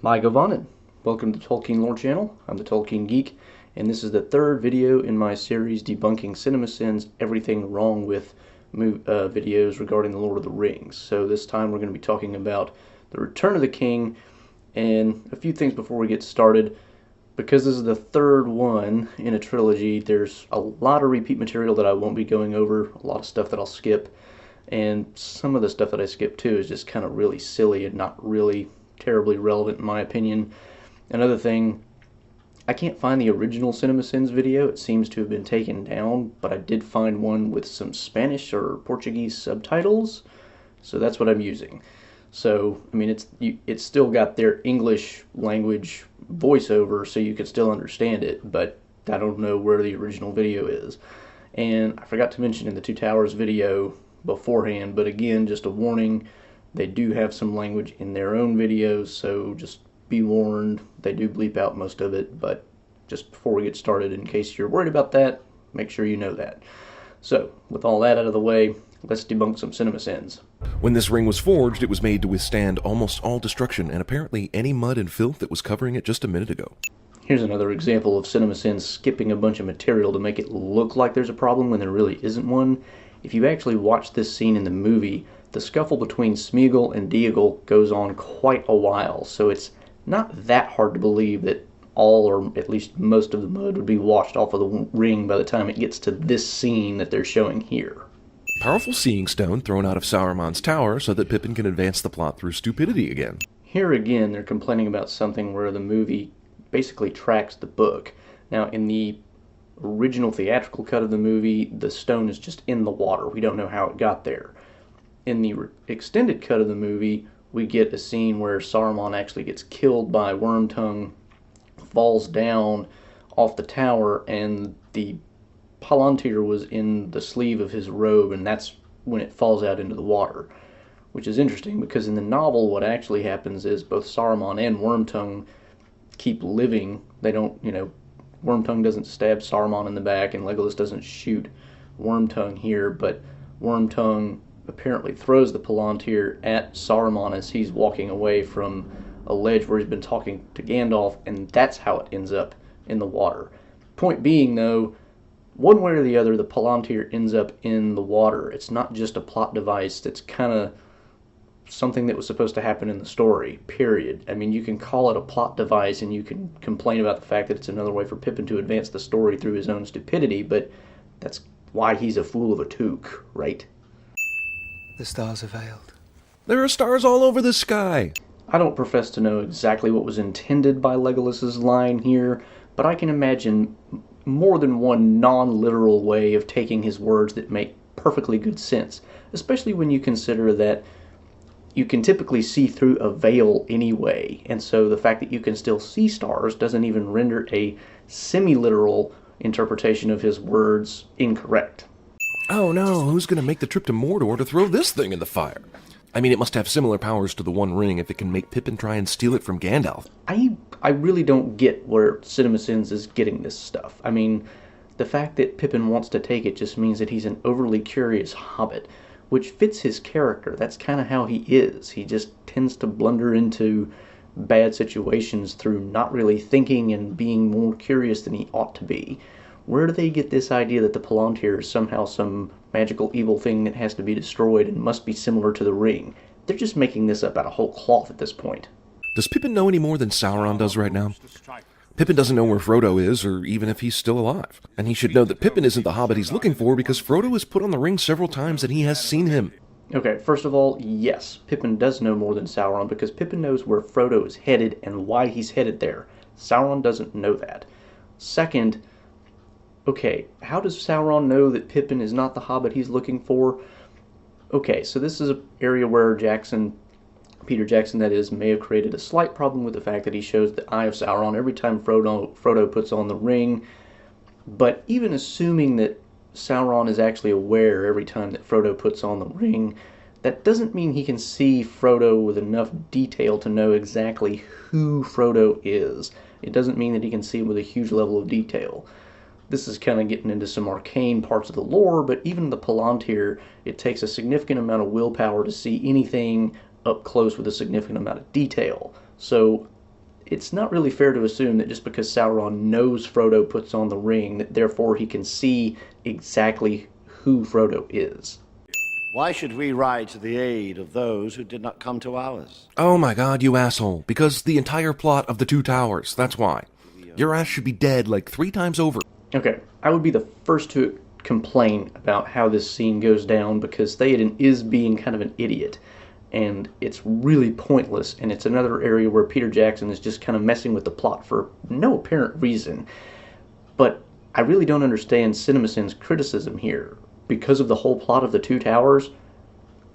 Hi, Govanen. Welcome to the Tolkien Lore Channel. I'm the Tolkien Geek, and this is the third video in my series Debunking CinemaSins, Everything Wrong With videos regarding the Lord of the Rings. So this time we're going to be talking about The Return of the King, and a few things before we get started. Because this is the third one in a trilogy, there's a lot of repeat material that I won't be going over, a lot of stuff that I'll skip, and some of the stuff that I skip too is just kind of really silly and not really terribly relevant in my opinion. Another thing, I can't find the original CinemaSins video. It seems to have been taken down, but I did find one with some Spanish or Portuguese subtitles, so that's what I'm using. So, I mean, it's still got their English language voiceover, so you can still understand it, but I don't know where the original video is. And I forgot to mention in the Two Towers video beforehand, but again, just a warning, they do have some language in their own videos, so just be warned. They do bleep out most of it, but just before we get started, in case you're worried about that, make sure you know that. So, with all that out of the way, let's debunk some CinemaSins. When this ring was forged, it was made to withstand almost all destruction and apparently any mud and filth that was covering it just a minute ago. Here's another example of CinemaSins skipping a bunch of material to make it look like there's a problem when there really isn't one. If you actually watch this scene in the movie, the scuffle between Smeagol and Deagol goes on quite a while, so it's not that hard to believe that all or at least most of the mud would be washed off of the ring by the time it gets to this scene that they're showing here. Powerful seeing stone thrown out of Sauron's tower so that Pippin can advance the plot through stupidity again. Here again, they're complaining about something where the movie basically tracks the book. Now, in the original theatrical cut of the movie, the stone is just in the water. We don't know how it got there. In the extended cut of the movie, we get a scene where Saruman actually gets killed by Wormtongue, falls down off the tower, and the palantir was in the sleeve of his robe, and that's when it falls out into the water. Which is interesting, because in the novel, what actually happens is both Saruman and Wormtongue keep living. They don't, Wormtongue doesn't stab Saruman in the back, and Legolas doesn't shoot Wormtongue here, but Wormtongue apparently throws the palantir at Saruman as he's walking away from a ledge where he's been talking to Gandalf, and that's how it ends up in the water. Point being, though, one way or the other, the palantir ends up in the water. It's not just a plot device that's kind of something that was supposed to happen in the story, period. I mean, you can call it a plot device, and you can complain about the fact that it's another way for Pippin to advance the story through his own stupidity, but that's why he's a fool of a toque, right? The stars are veiled. There are stars all over the sky. I don't profess to know exactly what was intended by Legolas's line here, but I can imagine more than one non-literal way of taking his words that make perfectly good sense, especially when you consider that you can typically see through a veil anyway, and so the fact that you can still see stars doesn't even render a semi-literal interpretation of his words incorrect. Oh no, who's gonna make the trip to Mordor to throw this thing in the fire? I mean, it must have similar powers to the One Ring if it can make Pippin try and steal it from Gandalf. I really don't get where CinemaSins is getting this stuff. I mean, the fact that Pippin wants to take it just means that he's an overly curious hobbit, which fits his character. That's kind of how he is. He just tends to blunder into bad situations through not really thinking and being more curious than he ought to be. Where do they get this idea that the palantir is somehow some magical evil thing that has to be destroyed and must be similar to the ring? They're just making this up out of whole cloth at this point. Does Pippin know any more than Sauron does right now? Pippin doesn't know where Frodo is, or even if he's still alive. And he should know that Pippin isn't the hobbit he's looking for because Frodo has put on the ring several times and he has seen him. Okay, first of all, yes, Pippin does know more than Sauron because Pippin knows where Frodo is headed and why he's headed there. Sauron doesn't know that. Second, okay, how does Sauron know that Pippin is not the hobbit he's looking for? Okay, so this is an area where Peter Jackson, that is, may have created a slight problem with the fact that he shows the Eye of Sauron every time Frodo puts on the ring. But even assuming that Sauron is actually aware every time that Frodo puts on the ring, that doesn't mean he can see Frodo with enough detail to know exactly who Frodo is. It doesn't mean that he can see him with a huge level of detail. This is kind of getting into some arcane parts of the lore, but even the palantir, it takes a significant amount of willpower to see anything up close with a significant amount of detail. So it's not really fair to assume that just because Sauron knows Frodo puts on the ring, that therefore he can see exactly who Frodo is. Why should we ride to the aid of those who did not come to ours? Oh my god, you asshole. Because the entire plot of The Two Towers, that's why. Your ass should be dead like 3 times over. Okay, I would be the first to complain about how this scene goes down because Theoden is being kind of an idiot. And it's really pointless, and it's another area where Peter Jackson is just kind of messing with the plot for no apparent reason. But I really don't understand CinemaSins' criticism here. Because of the whole plot of The Two Towers,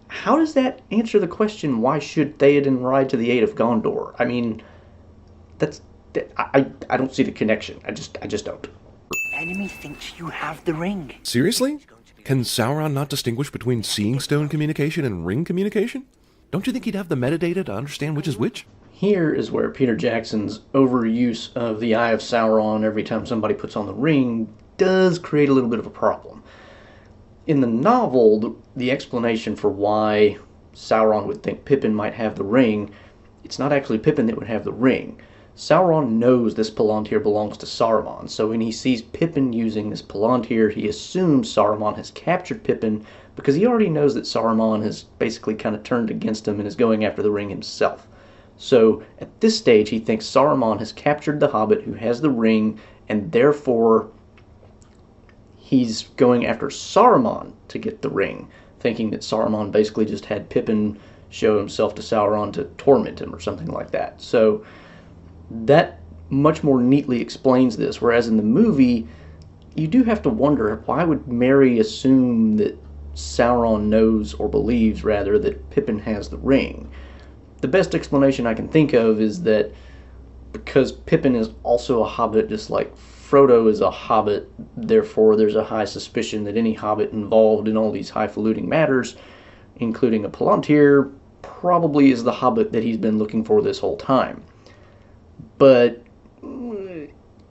how does that answer the question, why should Theoden ride to the aid of Gondor? I mean, I don't see the connection. I just don't. Enemy thinks you have the ring. Seriously? Can Sauron not distinguish between Seeing Stone communication and ring communication? Don't you think he'd have the metadata to understand which is which? Here is where Peter Jackson's overuse of the Eye of Sauron every time somebody puts on the ring does create a little bit of a problem. In the novel, the explanation for why Sauron would think Pippin might have the ring, it's not actually Pippin that would have the ring. Sauron knows this Palantir belongs to Saruman, so when he sees Pippin using this Palantir, he assumes Saruman has captured Pippin because he already knows that Saruman has basically kind of turned against him and is going after the ring himself. So at this stage, he thinks Saruman has captured the Hobbit who has the ring, and therefore he's going after Saruman to get the ring, thinking that Saruman basically just had Pippin show himself to Sauron to torment him or something like that. So that much more neatly explains this, whereas in the movie, you do have to wonder, why would Merry assume that Sauron knows, or believes rather, that Pippin has the ring? The best explanation I can think of is that because Pippin is also a hobbit just like Frodo is a hobbit, therefore there's a high suspicion that any hobbit involved in all these highfalutin matters, including a Palantir, probably is the hobbit that he's been looking for this whole time. But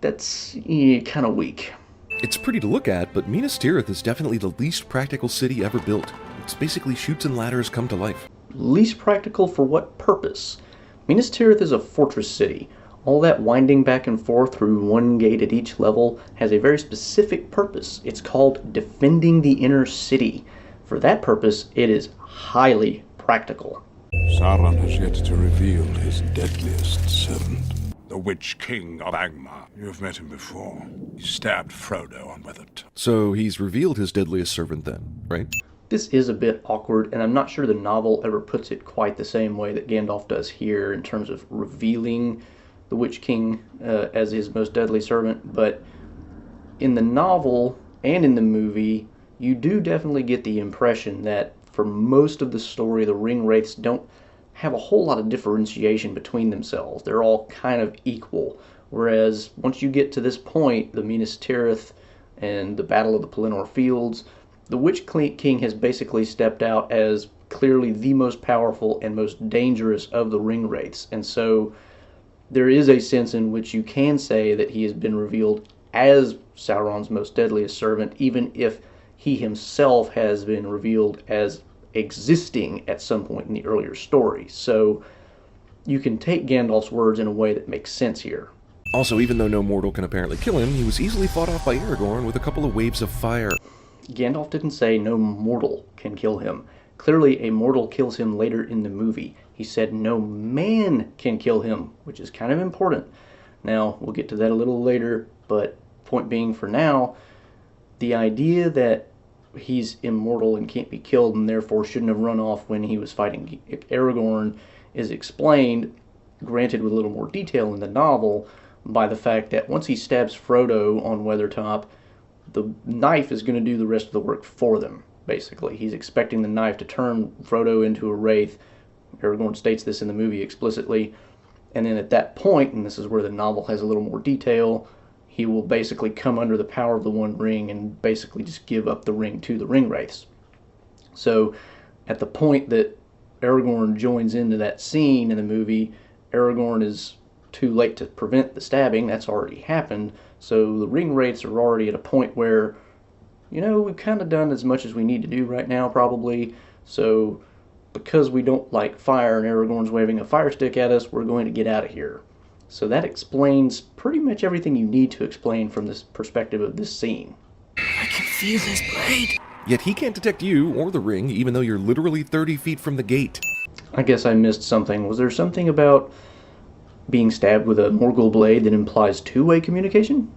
that's kind of weak. It's pretty to look at, but Minas Tirith is definitely the least practical city ever built. It's basically chutes and ladders come to life. Least practical for what purpose? Minas Tirith is a fortress city. All that winding back and forth through one gate at each level has a very specific purpose. It's called defending the inner city. For that purpose, it is highly practical. Sauron has yet to reveal his deadliest servant. The Witch King of Angmar. You've met him before. He stabbed Frodo on Weathertop. So he's revealed his deadliest servant then, right? This is a bit awkward, and I'm not sure the novel ever puts it quite the same way that Gandalf does here in terms of revealing the Witch King as his most deadly servant, but in the novel and in the movie, you do definitely get the impression that for most of the story, the ring wraiths don't have a whole lot of differentiation between themselves. They're all kind of equal, whereas once you get to this point, the Minas Tirith and the Battle of the Pelennor Fields, the Witch King has basically stepped out as clearly the most powerful and most dangerous of the ring wraiths, and so there is a sense in which you can say that he has been revealed as Sauron's most deadliest servant, even if he himself has been revealed as existing at some point in the earlier story. So you can take Gandalf's words in a way that makes sense here. Also, even though no mortal can apparently kill him, he was easily fought off by Aragorn with a couple of waves of fire. Gandalf didn't say no mortal can kill him. Clearly, a mortal kills him later in the movie. He said no man can kill him, which is kind of important. Now, we'll get to that a little later, but point being for now, the idea that he's immortal and can't be killed and therefore shouldn't have run off when he was fighting Aragorn is explained, granted with a little more detail in the novel, by the fact that once he stabs Frodo on Weathertop, the knife is going to do the rest of the work for them, basically. He's expecting the knife to turn Frodo into a wraith. Aragorn states this in the movie explicitly. And then at that point, and this is where the novel has a little more detail, he will basically come under the power of the One Ring and basically just give up the ring to the ring wraiths. So at the point that Aragorn joins into that scene in the movie, Aragorn is too late to prevent the stabbing. That's already happened. So the ring wraiths are already at a point where, you know, we've kind of done as much as we need to do right now, probably. So because we don't like fire and Aragorn's waving a fire stick at us, we're going to get out of here. So that explains pretty much everything you need to explain from this perspective of this scene. I can feel his blade. Yet he can't detect you or the ring, even though you're literally 30 feet from the gate. I guess I missed something. Was there something about being stabbed with a Morgul blade that implies two-way communication?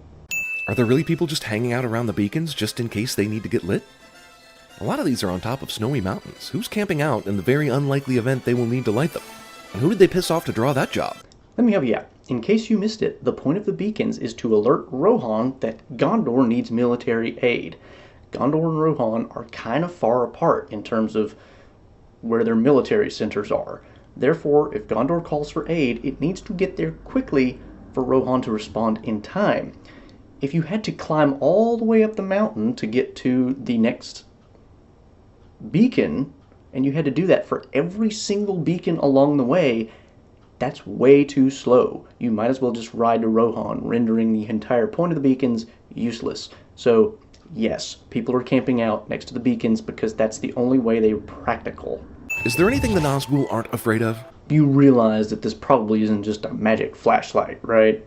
Are there really people just hanging out around the beacons just in case they need to get lit? A lot of these are on top of snowy mountains. Who's camping out in the very unlikely event they will need to light them? And who did they piss off to draw that job? Let me help you out. In case you missed it, the point of the beacons is to alert Rohan that Gondor needs military aid. Gondor and Rohan are kind of far apart in terms of where their military centers are. Therefore, if Gondor calls for aid, it needs to get there quickly for Rohan to respond in time. If you had to climb all the way up the mountain to get to the next beacon, and you had to do that for every single beacon along the way, that's way too slow. You might as well just ride to Rohan, rendering the entire point of the beacons useless. So, yes, people are camping out next to the beacons because that's the only way they're practical. Is there anything the Nazgul aren't afraid of? You realize that this probably isn't just a magic flashlight, right?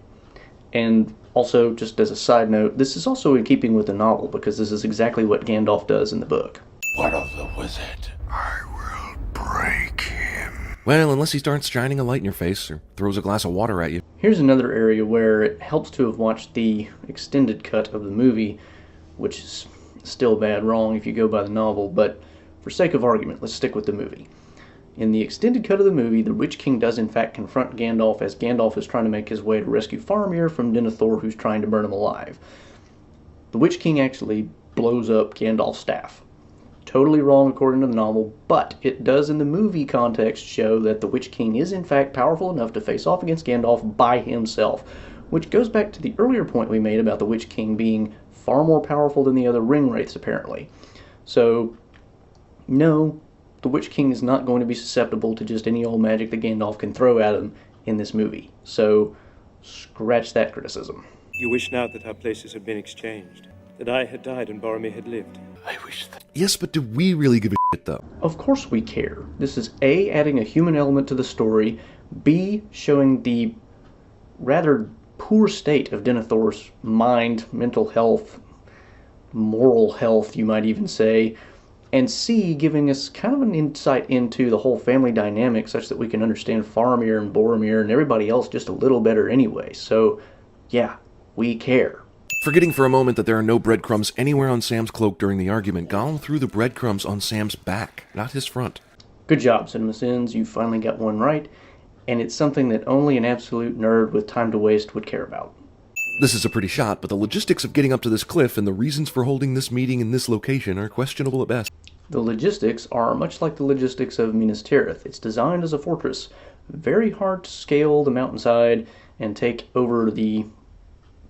And also, just as a side note, this is also in keeping with the novel because this is exactly what Gandalf does in the book. What of the wizard? I will break him. Well, unless he starts shining a light in your face or throws a glass of water at you. Here's another area where it helps to have watched the extended cut of the movie, which is still bad wrong if you go by the novel, but for sake of argument, let's stick with the movie. In the extended cut of the movie, the Witch King does in fact confront Gandalf as Gandalf is trying to make his way to rescue Faramir from Denethor, who's trying to burn him alive. The Witch King actually blows up Gandalf's staff. Totally wrong according to the novel, but it does in the movie context show that the Witch King is in fact powerful enough to face off against Gandalf by himself, which goes back to the earlier point we made about the Witch King being far more powerful than the other ring wraiths apparently. So, no, the Witch King is not going to be susceptible to just any old magic that Gandalf can throw at him in this movie. So, scratch that criticism. You wish now that our places had been exchanged, that I had died and Boromir had lived. I wish that. Yes, but do we really give a shit, though? Of course we care. This is A, adding a human element to the story, B, showing the rather poor state of Denethor's mind, mental health, moral health, you might even say, and C, giving us kind of an insight into the whole family dynamic such that we can understand Faramir and Boromir and everybody else just a little better anyway. So, yeah, we care. Forgetting for a moment that there are no breadcrumbs anywhere on Sam's cloak during the argument, Gollum threw the breadcrumbs on Sam's back, not his front. Good job, CinemaSins. You finally got one right, and it's something that only an absolute nerd with time to waste would care about. This is a pretty shot, but the logistics of getting up to this cliff and the reasons for holding this meeting in this location are questionable at best. The logistics are much like the logistics of Minas Tirith. It's designed as a fortress. Very hard to scale the mountainside and take over the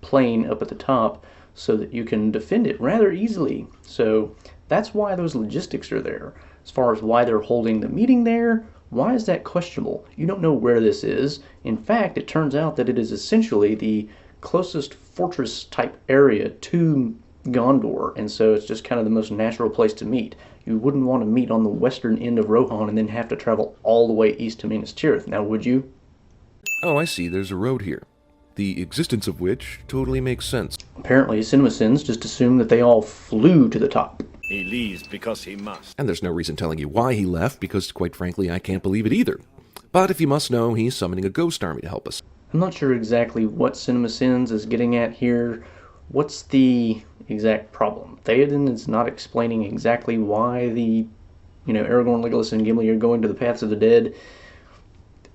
plain up at the top so that you can defend it rather easily. So that's why those logistics are there. As far as why they're holding the meeting there, why is that questionable? You don't know where this is. In fact, it turns out that it is essentially the closest fortress type area to Gondor, and so it's just kind of the most natural place to meet. You wouldn't want to meet on the western end of Rohan and then have to travel all the way east to Minas Tirith, now would you? Oh, I see, there's a road here. The existence of which totally makes sense. Apparently, CinemaSins just assumed that they all flew to the top. He leaves because he must. And there's no reason telling you why he left, because quite frankly, I can't believe it either. But if you must know, he's summoning a ghost army to help us. I'm not sure exactly what CinemaSins is getting at here. What's the exact problem? Theoden is not explaining exactly why Aragorn, Legolas, and Gimli are going to the paths of the dead.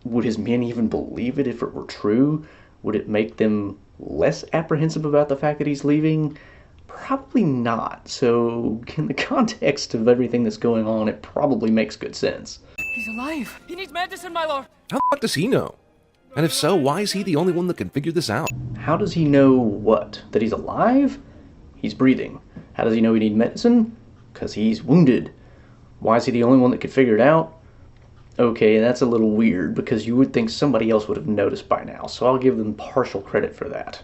Would his men even believe it if it were true? Would it make them less apprehensive about the fact that he's leaving? Probably not. So, in the context of everything that's going on, it probably makes good sense. He's alive. He needs medicine, my lord. How the fuck does he know? And if so, why is he the only one that can figure this out? How does he know what? That he's alive? He's breathing. How does he know he needs medicine? Because he's wounded. Why is he the only one that could figure it out? Okay, that's a little weird, because you would think somebody else would have noticed by now, so I'll give them partial credit for that.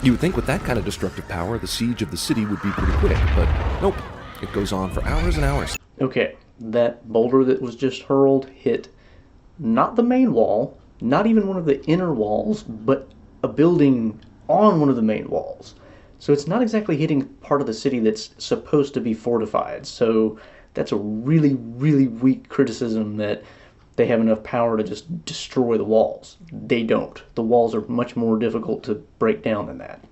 You would think with that kind of destructive power, the siege of the city would be pretty quick, but nope. It goes on for hours and hours. Okay, that boulder that was just hurled hit not the main wall, not even one of the inner walls, but a building on one of the main walls. So it's not exactly hitting part of the city that's supposed to be fortified. So that's a really, really weak criticism that they have enough power to just destroy the walls. They don't. The walls are much more difficult to break down than that.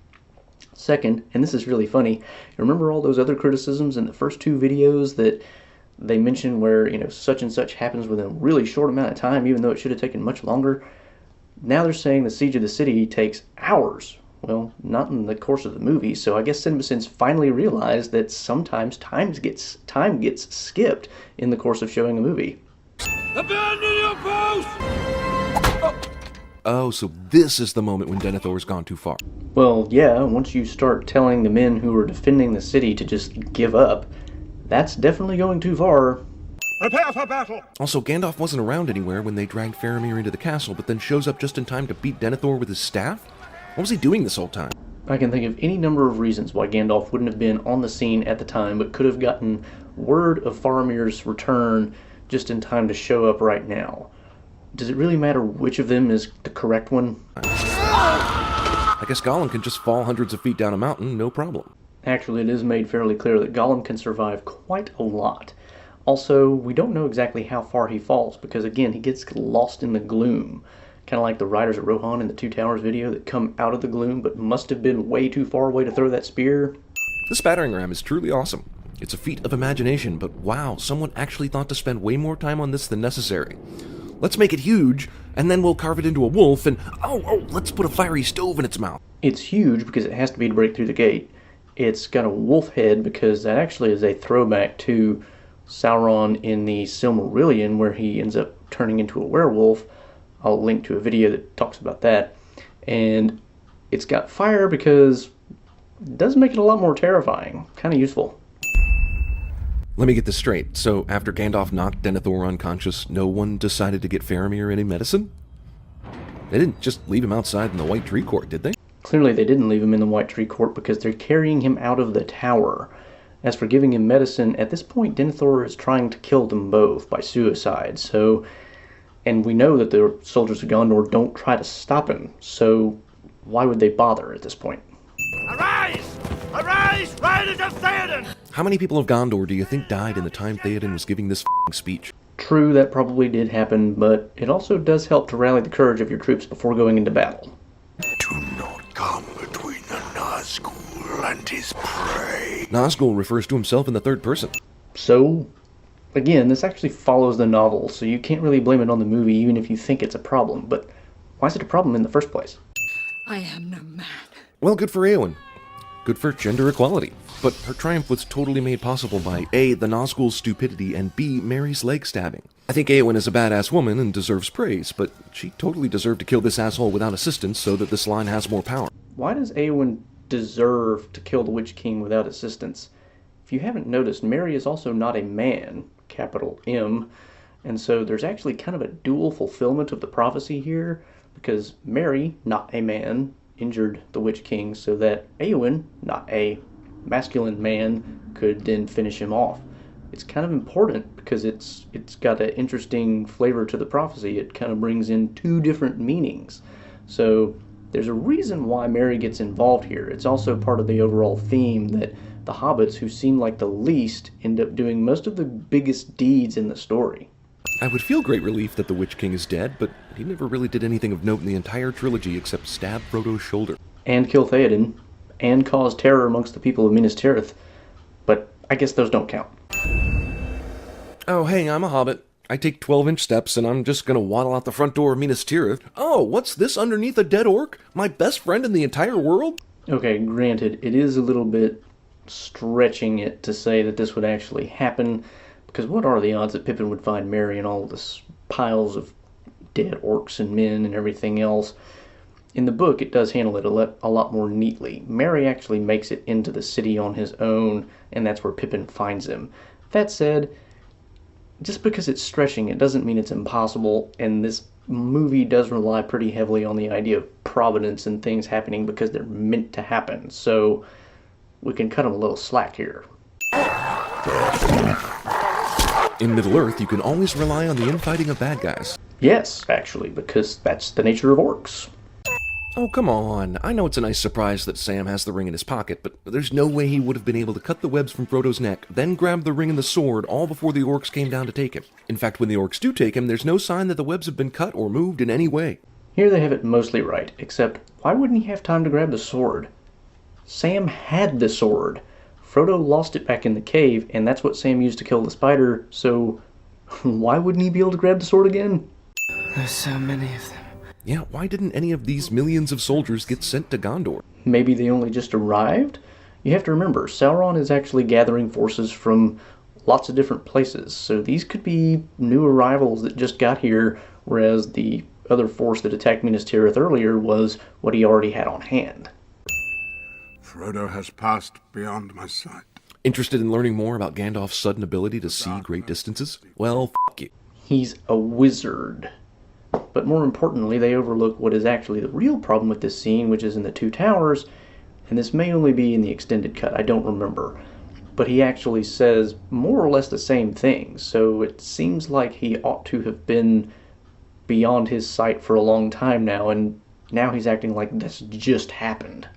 Second, and this is really funny, remember all those other criticisms in the first two videos that they mentioned where, such and such happens within a really short amount of time, even though it should have taken much longer? Now they're saying the siege of the city takes hours. Well, not in the course of the movie, so I guess CinemaSins finally realized that sometimes time gets skipped in the course of showing a movie. Abandon your post! Oh, so this is the moment when Denethor's gone too far. Well, yeah, once you start telling the men who are defending the city to just give up, that's definitely going too far. Prepare for battle! Also, Gandalf wasn't around anywhere when they dragged Faramir into the castle, but then shows up just in time to beat Denethor with his staff? What was he doing this whole time? I can think of any number of reasons why Gandalf wouldn't have been on the scene at the time, but could have gotten word of Faramir's return just in time to show up right now. Does it really matter which of them is the correct one? I guess Gollum can just fall hundreds of feet down a mountain, no problem. Actually, it is made fairly clear that Gollum can survive quite a lot. Also, we don't know exactly how far he falls, because again, he gets lost in the gloom. Kind of like the riders of Rohan in the Two Towers video that come out of the gloom, but must have been way too far away to throw that spear. This battering ram is truly awesome. It's a feat of imagination, but wow, someone actually thought to spend way more time on this than necessary. Let's make it huge, and then we'll carve it into a wolf, and let's put a fiery stove in its mouth. It's huge because it has to be to break through the gate. It's got a wolf head because that actually is a throwback to Sauron in the Silmarillion, where he ends up turning into a werewolf. I'll link to a video that talks about that. And it's got fire because it does make it a lot more terrifying. Kind of useful. Let me get this straight. So, after Gandalf knocked Denethor unconscious, no one decided to get Faramir any medicine? They didn't just leave him outside in the White Tree Court, did they? Clearly they didn't leave him in the White Tree Court because they're carrying him out of the tower. As for giving him medicine, at this point Denethor is trying to kill them both by suicide, so... And we know that the soldiers of Gondor don't try to stop him, so why would they bother at this point? Arise! Arise, riders of Theoden! How many people of Gondor do you think died in the time Theoden was giving this speech? True, that probably did happen, but it also does help to rally the courage of your troops before going into battle. Do not come between the Nazgul and his prey. Nazgul refers to himself in the third person. So, again, this actually follows the novel, so you can't really blame it on the movie even if you think it's a problem, but why is it a problem in the first place? I am no man. Well, good for Eowyn. Good for gender equality. But her triumph was totally made possible by A, the Nazgul's stupidity, and B, Merry's leg stabbing. I think Eowyn is a badass woman and deserves praise, but she totally deserved to kill this asshole without assistance so that this line has more power. Why does Eowyn deserve to kill the Witch King without assistance? If you haven't noticed, Merry is also not a man, capital M, and so there's actually kind of a dual fulfillment of the prophecy here, because Merry, not a man, injured the Witch King so that Eowyn, not a masculine man, could then finish him off. It's kind of important because it's got an interesting flavor to the prophecy. It kind of brings in two different meanings. So there's a reason why Merry gets involved here. It's also part of the overall theme that the hobbits, who seem like the least, end up doing most of the biggest deeds in the story. I would feel great relief that the Witch King is dead, but he never really did anything of note in the entire trilogy except stab Frodo's shoulder. And kill Theoden, and cause terror amongst the people of Minas Tirith, but I guess those don't count. Oh, hey, I'm a hobbit. I take 12-inch steps, and I'm just gonna waddle out the front door of Minas Tirith. Oh, what's this underneath a dead orc? My best friend in the entire world? Okay, granted, it is a little bit stretching it to say that this would actually happen, because what are the odds that Pippin would find Merry and all this piles of dead orcs and men and everything else? In the book, it does handle it a lot more neatly. Merry actually makes it into the city on his own, and that's where Pippin finds him. That said, just because it's stretching, it doesn't mean it's impossible, and this movie does rely pretty heavily on the idea of providence and things happening because they're meant to happen, so we can cut them a little slack here. In Middle-earth, you can always rely on the infighting of bad guys. Yes, actually, because that's the nature of orcs. Oh, come on. I know it's a nice surprise that Sam has the ring in his pocket, but there's no way he would have been able to cut the webs from Frodo's neck, then grab the ring and the sword all before the orcs came down to take him. In fact, when the orcs do take him, there's no sign that the webs have been cut or moved in any way. Here they have it mostly right, except why wouldn't he have time to grab the sword? Sam had the sword. Frodo lost it back in the cave, and that's what Sam used to kill the spider, so why wouldn't he be able to grab the sword again? There's so many of them. Yeah, why didn't any of these millions of soldiers get sent to Gondor? Maybe they only just arrived? You have to remember, Sauron is actually gathering forces from lots of different places, so these could be new arrivals that just got here, whereas the other force that attacked Minas Tirith earlier was what he already had on hand. Frodo has passed beyond my sight. Interested in learning more about Gandalf's sudden ability to see great distances? Well, f*** you. He's a wizard. But more importantly, they overlook what is actually the real problem with this scene, which is in the Two Towers, and this may only be in the extended cut, I don't remember. But he actually says more or less the same thing, so it seems like he ought to have been beyond his sight for a long time now, and now he's acting like this just happened.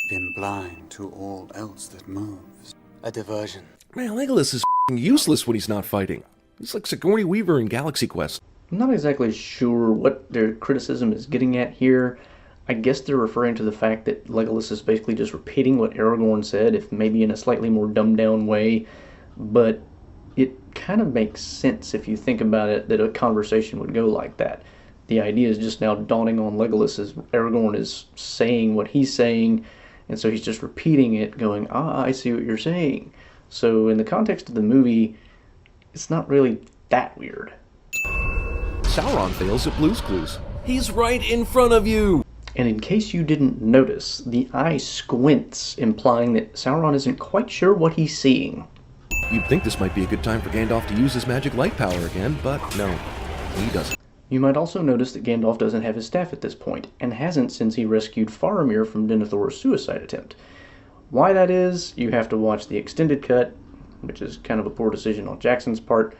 Been blind to all else that moves. A diversion. Man, Legolas is f***ing useless when he's not fighting. He's like Sigourney Weaver in Galaxy Quest. I'm not exactly sure what their criticism is getting at here. I guess they're referring to the fact that Legolas is basically just repeating what Aragorn said, if maybe in a slightly more dumbed-down way, but it kind of makes sense if you think about it that a conversation would go like that. The idea is just now dawning on Legolas as Aragorn is saying what he's saying, and so he's just repeating it, going, I see what you're saying. So in the context of the movie, it's not really that weird. Sauron fails at Blue's Clues. He's right in front of you! And in case you didn't notice, the eye squints, implying that Sauron isn't quite sure what he's seeing. You'd think this might be a good time for Gandalf to use his magic light power again, but no, he doesn't. You might also notice that Gandalf doesn't have his staff at this point, and hasn't since he rescued Faramir from Denethor's suicide attempt. Why that is, you have to watch the extended cut, which is kind of a poor decision on Jackson's part.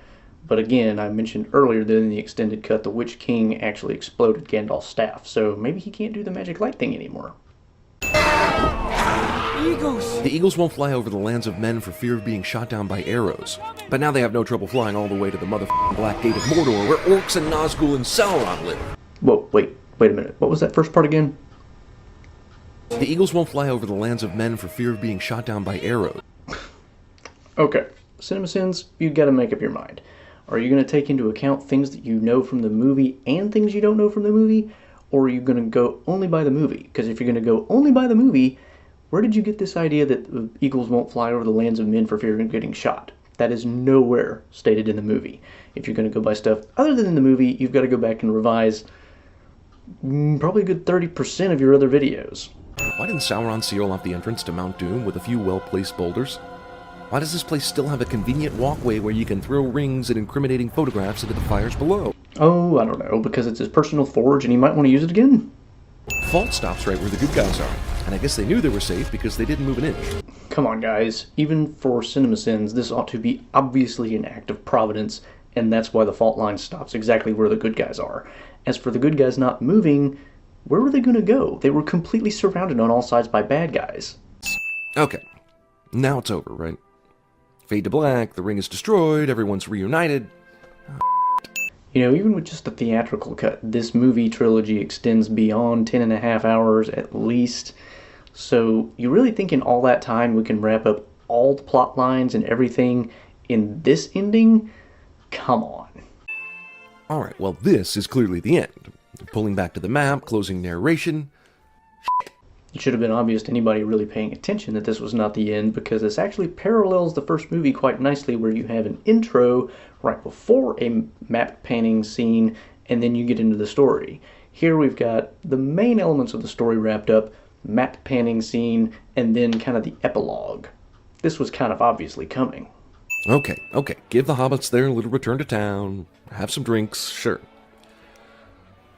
But again, I mentioned earlier that in the extended cut, the Witch King actually exploded Gandalf's staff, so maybe he can't do the magic light thing anymore. Eagles! The eagles won't fly over the lands of men for fear of being shot down by arrows. But now they have no trouble flying all the way to the motherfucking Black Gate of Mordor, where orcs and Nazgul and Sauron live. Whoa, wait a minute. What was that first part again? The eagles won't fly over the lands of men for fear of being shot down by arrows. Okay, CinemaSins, you gotta make up your mind. Are you going to take into account things that you know from the movie and things you don't know from the movie? Or are you going to go only by the movie? Because if you're going to go only by the movie, where did you get this idea that the eagles won't fly over the lands of men for fear of getting shot? That is nowhere stated in the movie. If you're going to go by stuff other than in the movie, you've got to go back and revise probably a good 30% of your other videos. Why didn't Sauron seal off the entrance to Mount Doom with a few well-placed boulders? Why does this place still have a convenient walkway where you can throw rings and incriminating photographs into the fires below? Oh, I don't know, because it's his personal forge and he might want to use it again. Fault stops right where the good guys are, and I guess they knew they were safe because they didn't move an inch. Come on, guys. Even for CinemaSins, this ought to be obviously an act of providence, and that's why the fault line stops exactly where the good guys are. As for the good guys not moving, where were they going to go? They were completely surrounded on all sides by bad guys. Okay, now it's over, right? Fade to black, the ring is destroyed, everyone's reunited. You know, even with just the theatrical cut, this movie trilogy extends beyond 10.5 hours at least. So, you really think in all that time we can wrap up all the plot lines and everything in this ending? Come on. Alright, well this is clearly the end. Pulling back to the map, closing narration. It should have been obvious to anybody really paying attention that this was not the end, because this actually parallels the first movie quite nicely, where you have an intro right before a map panning scene, and then you get into the story. Here we've got the main elements of the story wrapped up, map panning scene, and then kind of the epilogue. This was kind of obviously coming. Okay, give the hobbits their little return to town, have some drinks, sure.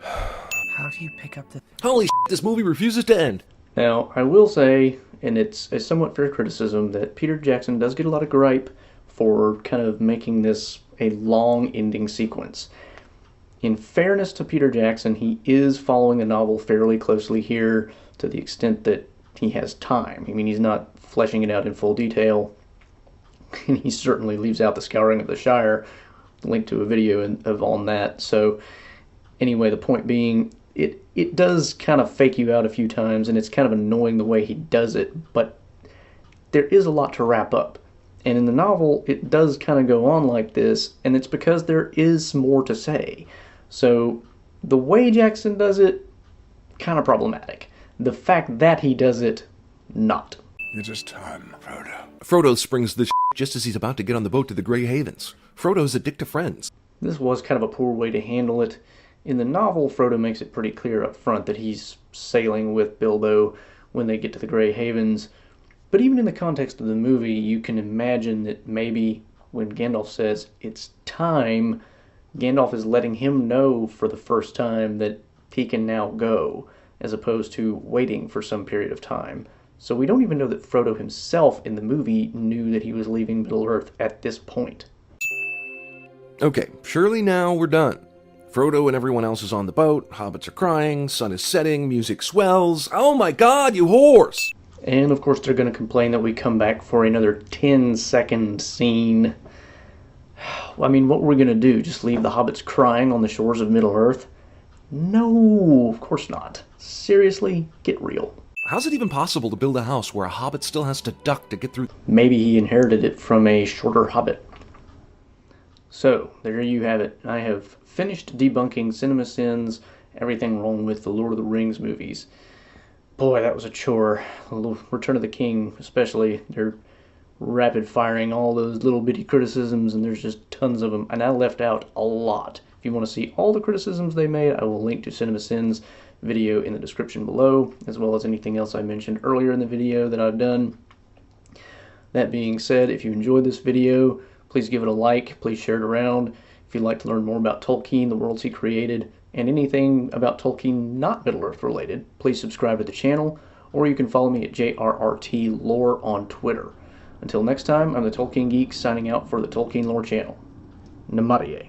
How do you pick up the... Holy shit, this movie refuses to end! Now, I will say, and it's a somewhat fair criticism, that Peter Jackson does get a lot of gripe for kind of making this a long ending sequence. in fairness to Peter Jackson, he is following the novel fairly closely here to the extent that he has time. I mean, he's not fleshing it out in full detail, and he certainly leaves out the Scouring of the Shire, link to a video on that. So anyway, the point being, it does kind of fake you out a few times, and it's kind of annoying the way he does it, but there is a lot to wrap up. And in the novel, it does kind of go on like this, and it's because there is more to say. So the way Jackson does it, kind of problematic. The fact that he does it, not. It is time, Frodo. Frodo springs the just as he's about to get on the boat to the Grey Havens. Frodo's a dick to friends. This was kind of a poor way to handle it. In the novel, Frodo makes it pretty clear up front that he's sailing with Bilbo when they get to the Grey Havens. But even in the context of the movie, you can imagine that maybe when Gandalf says, "It's time," Gandalf is letting him know for the first time that he can now go, as opposed to waiting for some period of time. So we don't even know that Frodo himself in the movie knew that he was leaving Middle-earth at this point. Okay, surely now we're done. Frodo and everyone else is on the boat, hobbits are crying, sun is setting, music swells. Oh my god, you whores! And of course they're going to complain that we come back for another 10-second scene. I mean, what were we going to do? Just leave the hobbits crying on the shores of Middle-earth? No, of course not. Seriously, get real. How's it even possible to build a house where a hobbit still has to duck to get through? Maybe he inherited it from a shorter hobbit. So, there you have it. I have finished debunking CinemaSins, everything wrong with the Lord of the Rings movies. Boy, that was a chore. Return of the King, especially. They're rapid firing all those little bitty criticisms, and there's just tons of them. And I left out a lot. If you want to see all the criticisms they made, I will link to CinemaSins video in the description below, as well as anything else I mentioned earlier in the video that I've done. That being said, if you enjoyed this video, please give it a like, please share it around. If you'd like to learn more about Tolkien, the worlds he created, and anything about Tolkien not Middle-earth related, please subscribe to the channel, or you can follow me at JRRTLore on Twitter. Until next time, I'm the Tolkien Geek signing out for the Tolkien Lore channel. Namarie.